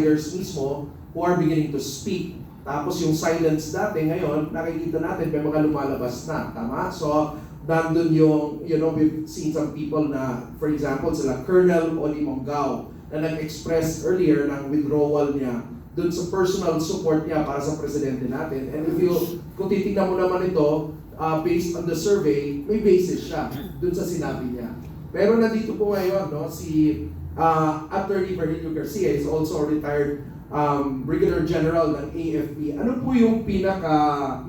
leaders mismo who are beginning to speak. Tapos yung silence dati, ngayon, nakikita natin may mga lumalabas na. Tama? So, nandun yung, we've seen some people na, for example, sila Colonel Oli Mongao, na nag-express earlier ng withdrawal niya dun sa personal support niya para sa presidente natin. And kung titignan mo naman ito, based on the survey, may basis siya dun sa sinabi niya. Pero nandito po ngayon, si Attorney Virgilio Garcia is also a retired Brigadier General ng AFP. Ano po yung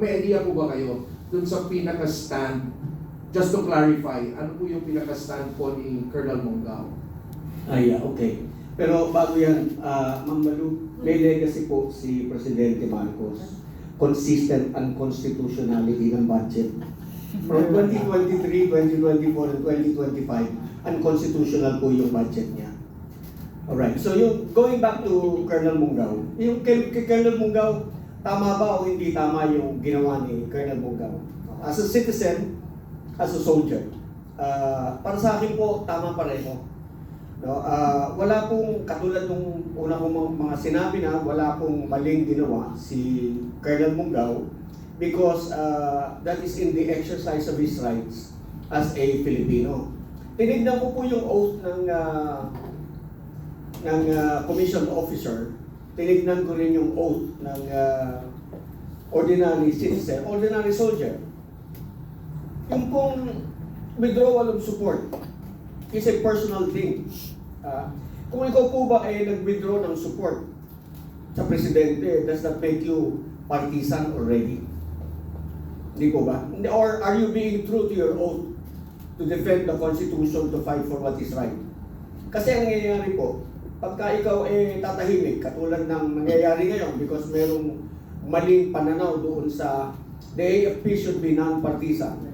may idea po ba kayo dun sa pinaka-stand? Just to clarify, ano po yung pinaka-stand po ni Colonel Mongao? Okay. Pero bago yan, Ma'am Malu, may legacy po si Presidente Marcos. Consistent unconstitutionality ng budget. From 2023, 2024, and 2025, unconstitutional po yung budget niya. Alright, so yung going back to Colonel Mongao, yung kay Colonel Mongao, tama ba o hindi tama yung ginawa ni Colonel Mongao? As a citizen, as a soldier, para sa akin po, tama pareho. No, wala pong katulad nung una kong mga sinabi na wala pong maling ginawa si Colonel Mongao because that is in the exercise of his rights as a Filipino. Tinignan ko po yung oath ng commission officer, tinignan ko rin yung oath ng ordinary citizen, ordinary soldier. Yung pong withdrawal of support is a personal thing. Kung ikaw po ba ay nag-withdraw ng support sa presidente, does that make you partisan already? Hindi po ba? Or are you being true to your oath to defend the Constitution, to fight for what is right? Kasi ang nangyayari po, pagka ikaw tatahimik, katulad ng nangyayari ngayon because merong maling pananaw doon sa the AFP should be non-partisan,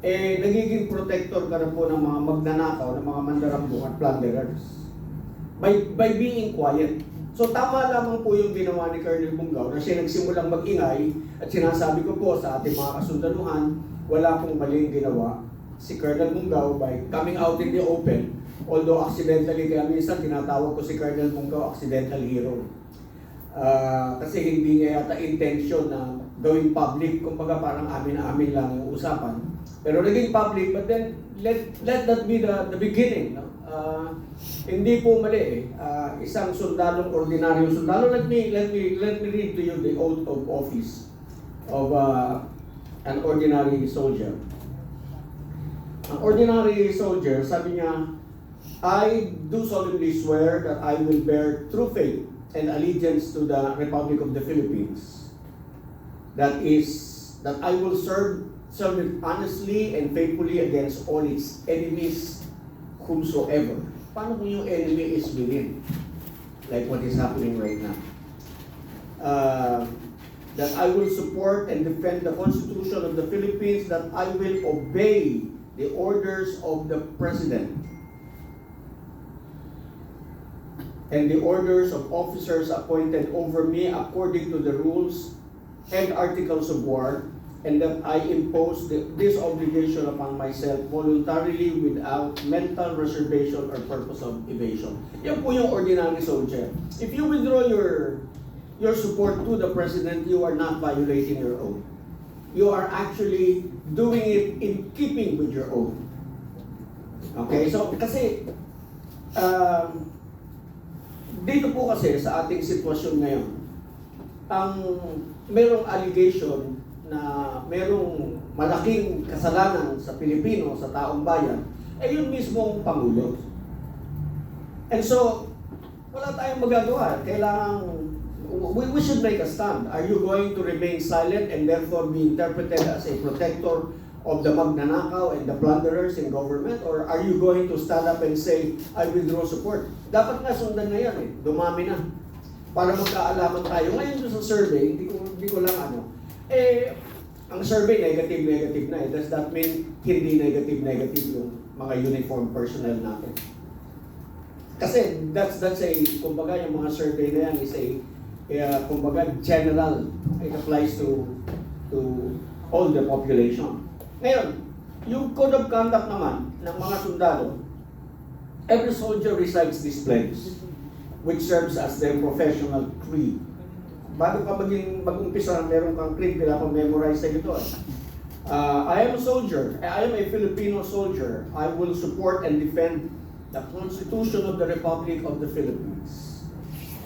nagiging protector ka na po ng mga magnanakaw, ng mga mandarambong at plunderers. By being quiet. So tama lamang po yung ginawa ni Colonel Mongao na siya nagsimulang mag-ingay at sinasabi ko po sa ating mga kasundaluhan, wala pong maling ginawa si Colonel Mongao by coming out in the open. Although accidentally, kaya minsan tinatawag ko si Colonel Mongao accidental hero. Kasi hindi niya yata intention na gawing public, kumbaga parang amin-amin lang yung usapan. Pero naging public, but then let that be the beginning. No? Hindi po mali isang sundalong, ordinaryong sundalo. Let me read to you the oath of office of an ordinary soldier. An ordinary soldier, sabi niya, I do solemnly swear that I will bear true faith and allegiance to the Republic of the Philippines. That I will serve it honestly and faithfully against all its enemies whomsoever. Paano kung yung enemy is within? Like what is happening right now. That I will support and defend the Constitution of the Philippines, that I will obey the orders of the President and the orders of officers appointed over me according to the rules and articles of war, and that I impose this obligation upon myself voluntarily without mental reservation or purpose of evasion. Yan po yung ordinary soldier. If you withdraw your support to the President, you are not violating your oath. You are actually doing it in keeping with your oath. Okay, so kasi dito po kasi sa ating sitwasyon ngayon, ang merong allegation na merong malaking kasalanan sa Pilipino, sa taong bayan, yun mismong Pangulo. And so, wala tayong magagawa. Kailangan, we should make a stand. Are you going to remain silent and therefore be interpreted as a protector of the magnanakaw and the plunderers in government? Or are you going to stand up and say, I withdraw support? Dapat nga sundan na yan dumami na. Para magkaalaman tayo. Ngayon sa survey, hindi ko lang ang survey negative na. Does that mean hindi negative yung mga uniform personnel natin? Kasi that's a, kumbaga yung mga survey na yan is kumbaga general. It applies to all the population. Ngayon, yung code of conduct naman ng mga sundalo, every soldier recites this pledge. which serves as their professional creed. Bago ka mag-umpisa, meron kang creed, kailangan memorize na ito. I am a soldier. I am a Filipino soldier. I will support and defend the Constitution of the Republic of the Philippines.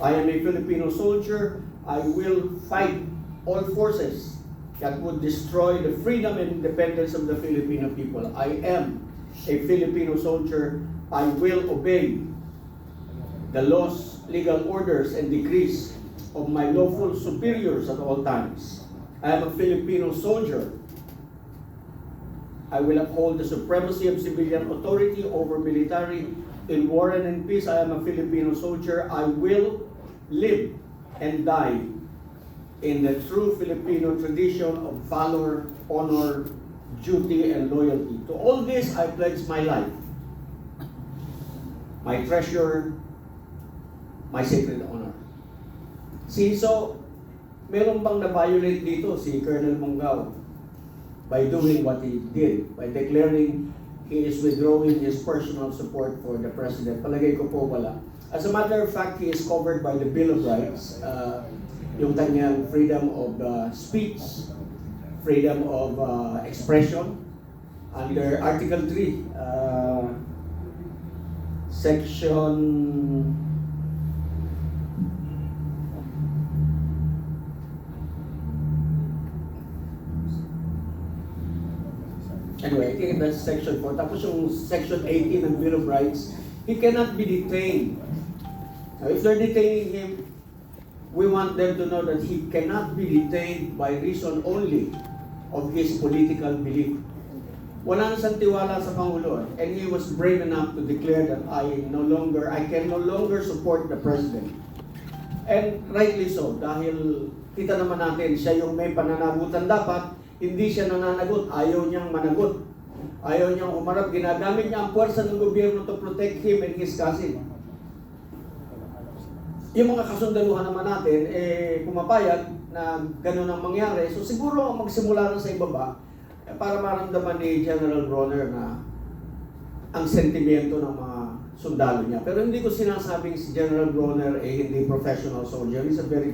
I am a Filipino soldier. I will fight all forces that would destroy the freedom and independence of the Filipino people. I am a Filipino soldier. I will obey the laws, legal orders, and decrees of my lawful superiors at all times. I am a Filipino soldier. I will uphold the supremacy of civilian authority over military in war and in peace. I am a Filipino soldier. I will live and die in the true Filipino tradition of valor, honor, duty, and loyalty. To all this, I pledge my life, my treasure, my sacred honor. So, meron bang na-violate dito si Colonel Mungao by doing what he did, by declaring he is withdrawing his personal support for the President? Palagay ko po wala. As a matter of fact, he is covered by the Bill of Rights, yung kanyang freedom of speech, freedom of expression, under Article 3, Section Anyway, I think that's Section 4. Tapos yung Section 18 ng Bill of Rights, he cannot be detained. Now, if they're detaining him, we want them to know that he cannot be detained by reason only of his political belief. Wala na siyang tiwala sa Pangulo, and he was brave enough to declare that I can no longer support the President. And rightly so, dahil kita naman natin, siya yung may pananagutan dapat. Hindi siya nananagot, ayaw niyang managot. Ayaw niyang umarap, ginagamit niya ang puwersa ng gobyerno to protect him and his cousin. Yung mga kasundaluhan naman natin, pumapayag na gano'n ang mangyari. So siguro magsimula na sa ibaba para maramdaman ni General Bronner na ang sentimento ng mga sundalo niya. Pero hindi ko sinasabing si General Bronner hindi professional soldier. He's a very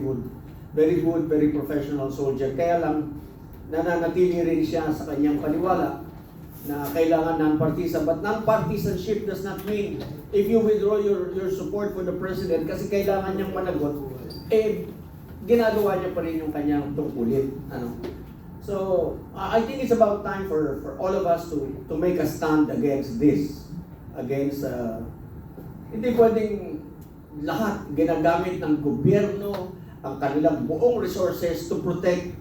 professional soldier. Kaya lang, nananatili rin siya sa kanyang paniwala na kailangan non-partisan. But non-partisanship does not mean if you withdraw your support for the President kasi kailangan niyang managot, ginagawa niya pa rin yung kanyang tungkulin. So, I think it's about time for all of us to make a stand against this. Hindi pwedeng lahat ginagamit ng gobyerno ang kanilang buong resources to protect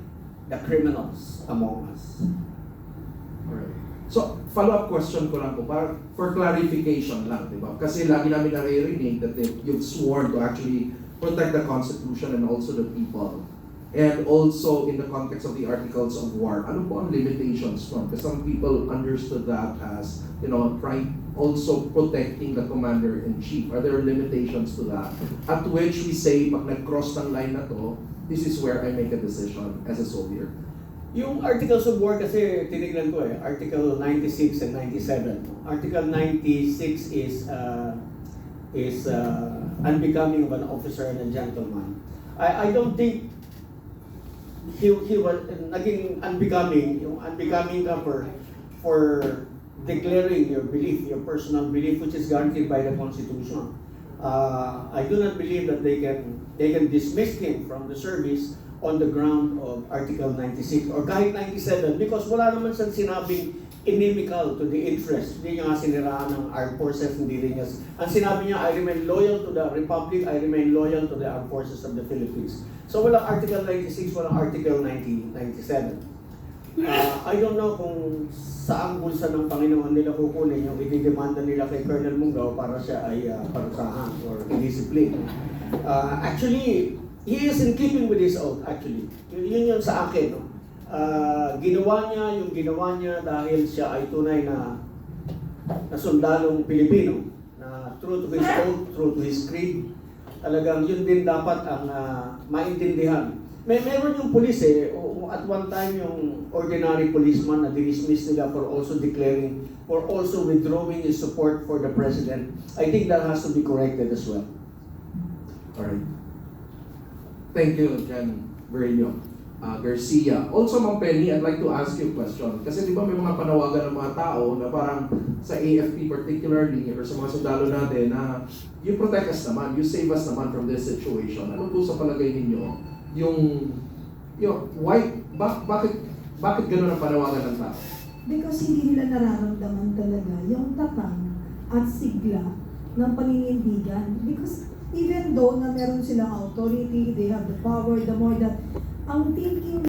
the criminals among us. Alright. So, follow-up question ko lang po, para for clarification lang, di ba? Kasi lagi namin naririnig that you've sworn to actually protect the Constitution and also the people. And also in the context of the Articles of War, ano po ang limitations mo? Because some people understood that as, also protecting the Commander-in-Chief. Are there limitations to that? At which we say, pag nag-cross ng line na to, this is where I make a decision as a soldier. Yung Articles of War kasi tinignan ko Article 96 and 97. Article 96 is unbecoming of an officer and a gentleman. I don't think he was naging unbecoming, yung unbecoming ka for declaring your belief, your personal belief, which is guaranteed by the Constitution. I do not believe that they can dismiss him from the service on the ground of Article 96 or kahit 97 because wala naman siyang sinabing inimical to the interest. Hindi niya nga siniraan ng armed forces, hindi rin niya. Ang sinabi niya, I remain loyal to the Republic, I remain loyal to the armed forces of the Philippines. So walang Article 96, walang Article 97. I don't know kung saang bulsa ng Panginoon nila kukunin yung ididemanda nila kay Colonel Mungao para siya ay parusahan or discipline. Actually, he is in keeping with his oath, actually. Yun yung sa akin. Ginawa niya dahil siya ay tunay na sundalong Pilipino na true to his oath, true to his creed. Talagang yun din dapat ang maintindihan. Meron yung pulis at one time yung ordinary policeman na dismiss nila for also withdrawing his support for the President. I think that has to be corrected as well. Alright. Thank you, Jan Berino. Garcia. Also, Ma'am Penny, I'd like to ask you a question. Kasi di ba may mga panawagan ng mga tao na parang sa AFP particularly or sa mga sundalo natin na you protect us naman, you save us naman from this situation. Ano po sa palagay ninyo yung bakit gano'n ang panawagan ng tao? Because hindi nila nararamdaman talaga yung tatang at sigla ng paninindigan. Because even though na meron silang authority, they have the power, the more that ang thinking